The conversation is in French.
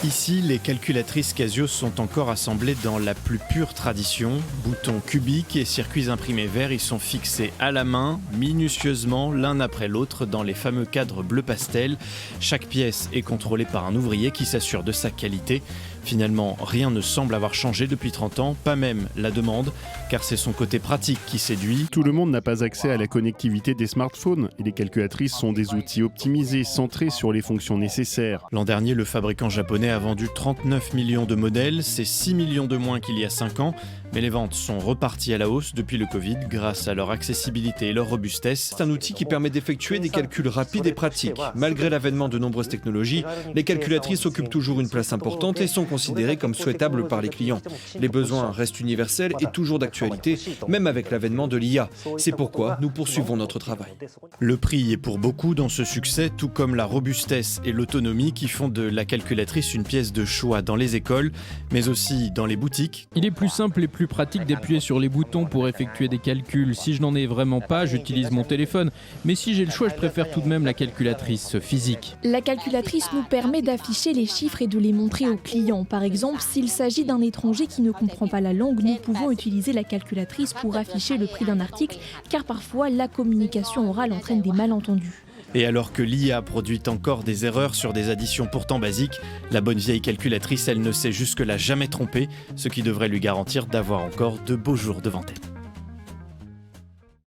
Ici, les calculatrices Casio sont encore assemblées dans la plus pure tradition. Boutons cubiques et circuits imprimés verts y sont fixés à la main, minutieusement, l'un après l'autre, dans les fameux cadres bleu pastel. Chaque pièce est contrôlée par un ouvrier qui s'assure de sa qualité. Finalement, rien ne semble avoir changé depuis 30 ans, pas même la demande, car c'est son côté pratique qui séduit. Tout le monde n'a pas accès à la connectivité des smartphones et les calculatrices sont des outils optimisés, centrés sur les fonctions nécessaires. L'an dernier, le fabricant japonais a vendu 39 millions de modèles, c'est 6 millions de moins qu'il y a 5 ans, mais les ventes sont reparties à la hausse depuis le Covid grâce à leur accessibilité et leur robustesse. C'est un outil qui permet d'effectuer des calculs rapides et pratiques. Malgré l'avènement de nombreuses technologies, les calculatrices occupent toujours une place importante et sont considérées comme souhaitables par les clients. Les besoins restent universels et toujours d'actualité, même avec l'avènement de l'IA. C'est pourquoi nous poursuivons notre travail. Le prix est pour beaucoup dans ce succès, tout comme la robustesse et l'autonomie qui font de la calculatrice une pièce de choix dans les écoles, mais aussi dans les boutiques. Il est plus simple et plus pratique d'appuyer sur les boutons pour effectuer des calculs. Si je n'en ai vraiment pas, j'utilise mon téléphone. Mais si j'ai le choix, je préfère tout de même la calculatrice physique. La calculatrice nous permet d'afficher les chiffres et de les montrer aux clients. Par exemple, s'il s'agit d'un étranger qui ne comprend pas la langue, nous pouvons utiliser la calculatrice pour afficher le prix d'un article, car parfois la communication orale entraîne des malentendus. Et alors que l'IA produit encore des erreurs sur des additions pourtant basiques, la bonne vieille calculatrice, elle ne s'est jusque-là jamais trompée, ce qui devrait lui garantir d'avoir encore de beaux jours devant elle.